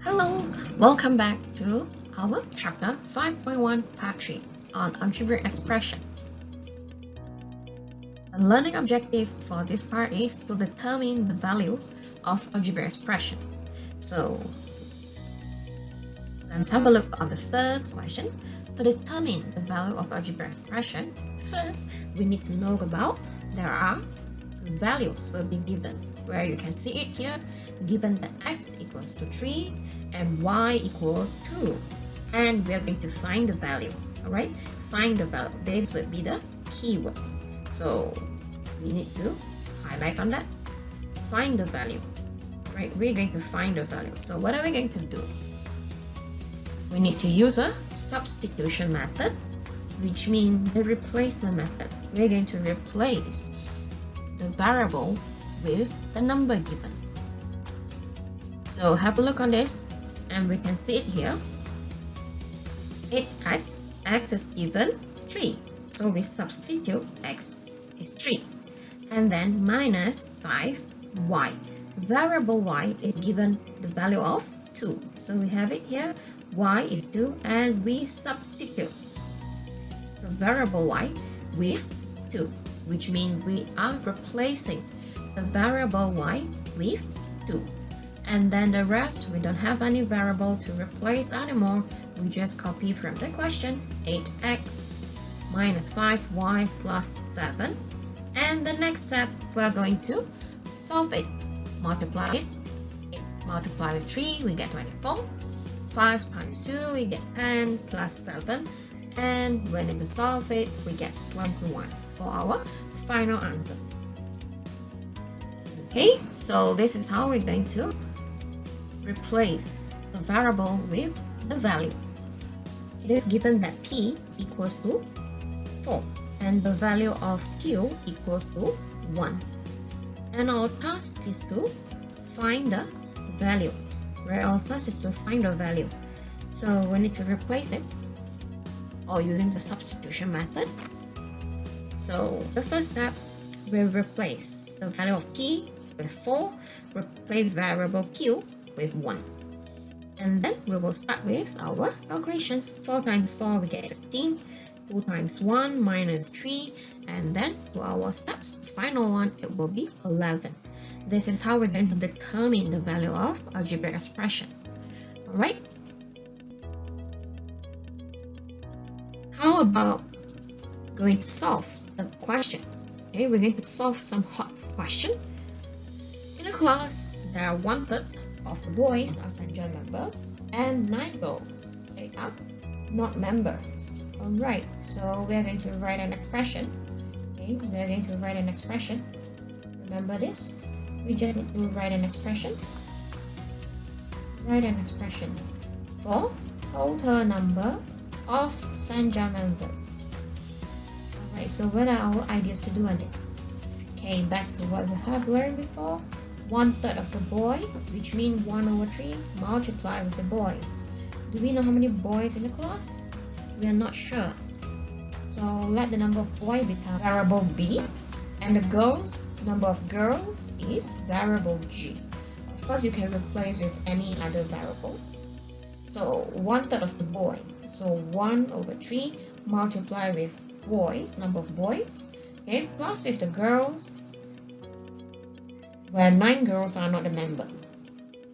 Hello, welcome back to our chapter 5.1 part 3 on algebraic expression. The learning objective for this part is to determine the values of algebraic expression. So let's have a look at the first question. To determine the value of algebraic expression, first we need to know about there are values will be given, where you can see it here, given that x equals to 3 and y equal 2, and we are going to find the value. All right, find the value. This would be the keyword, so we need to highlight on that. Find the value. Right, we're going to find the value. So what are we going to do? We need to use a substitution method, which means the replacement method. We're going to replace the variable with the number given. So have a look on this, and we can see it here. 8x, x is given 3. So we substitute x is 3. And then minus 5y. Variable y is given the value of 2. So we have it here, y is 2, and we substitute the variable y with 2, which means we are replacing the variable y with 2. And then the rest, we don't have any variable to replace anymore. We just copy from the question, 8x minus 5y plus 7. And the next step, we're going to solve it. Multiply it. 8 multiplied with 3, we get 24. 5 times 2, we get 10 plus 7. And we need to solve it, we get 21 for our final answer. Okay, so this is how we're going to replace the variable with the value. It is given that p equals to 4 and the value of q equals to 1. And our task is to find the value. Right, our task is to find the value. So we need to replace it or using the substitution method. So the first step, we'll replace the value of p with 4, replace variable q with 1. And then we will start with our calculations. 4 times 4, we get 16. 2 times 1 minus 3. And then to our steps, the final one, it will be 11. This is how we're going to determine the value of algebraic expression. Alright? How about going to solve the questions? Okay, we're going to solve some hot question. In a class, there are 1/3 of the boys are St. John members and 9 girls are not members. Alright, so we are going to write an expression. Okay, we are going to write an expression. Remember this? We just need to write an expression. Write an expression for total number of St. John members. Alright, so what are our ideas to do on this? Okay, back to what we have learned before. 1/3 of the boy, which means 1/3 multiplied with the boys. Do we know how many boys in the class? We are not sure. So let the number of boys become variable b, and the girls, number of girls is variable g. Of course, you can replace with any other variable. So 1/3 of the boy. So 1/3 multiplied with boys, number of boys. Okay, plus with the girls, where 9 girls are not a member.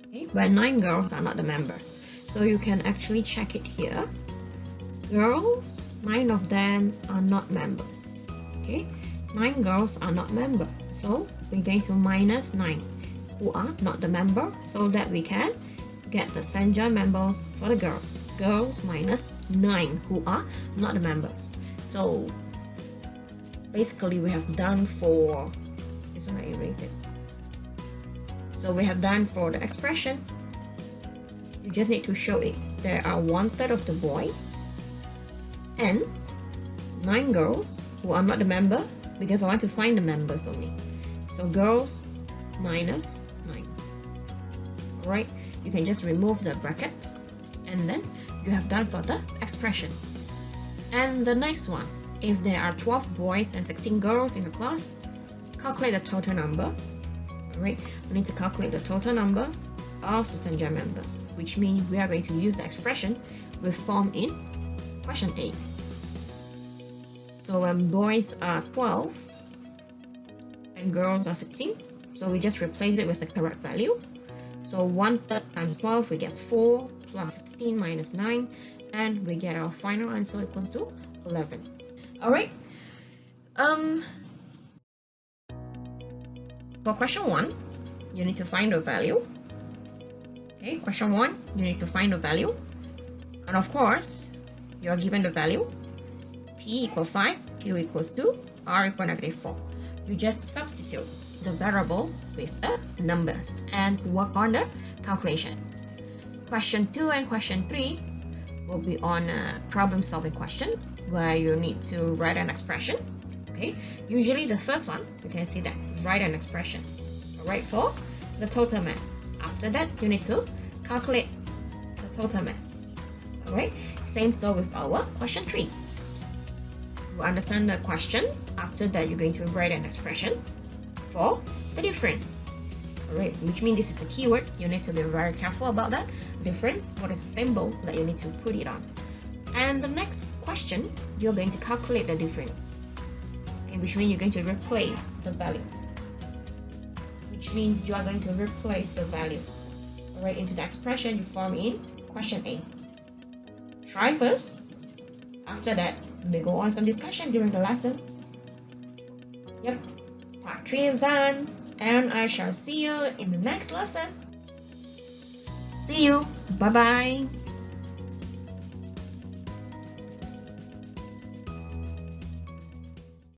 Okay, where 9 girls are not the members. So you can actually check it here. Girls, 9 of them are not members. Okay, 9 girls are not members. So we're going to minus 9 who are not the member, so that we can get the St. John members for the girls. Girls minus 9 who are not the members. So basically we have done for this one. I erase it. So we have done for the expression. You just need to show it. There are 1/3 of the boy and 9 girls who are not the member, because I want to find the members only. So girls minus 9. Alright, you can just remove the bracket, and then you have done for the expression. And the next one, if there are 12 boys and 16 girls in the class, calculate the total number. Alright, we need to calculate the total number of the Senja members, which means we are going to use the expression we formed in question A. So when boys are 12 and girls are 16, so we just replace it with the correct value. So 1/3 times 12, we get 4 plus 16 minus 9, and we get our final answer equals to 11. Alright. For question 1, you need to find the value. Okay, question 1, you need to find the value. And of course, you are given the value. P equals 5, Q equals 2, R equals -4. You just substitute the variable with the numbers and work on the calculations. Question 2 and question 3 will be on a problem solving question where you need to write an expression. Okay, usually the first one, you can see that, write an expression, alright, for the total mass. After that, you need to calculate the total mass, alright. Same so with our question 3. You understand the questions. After that, you're going to write an expression for the difference, alright, which means this is a keyword. You need to be very careful about that. Difference, what is the symbol that you need to put it on. And the next question, you're going to calculate the difference, okay, which means you're going to replace the value, which means you are going to replace the value, alright, into the expression you form in question A. Try first. After that, we go on some discussion during the lesson. Yep, part 3 is done, and I shall see you in the next lesson. See you. Bye bye.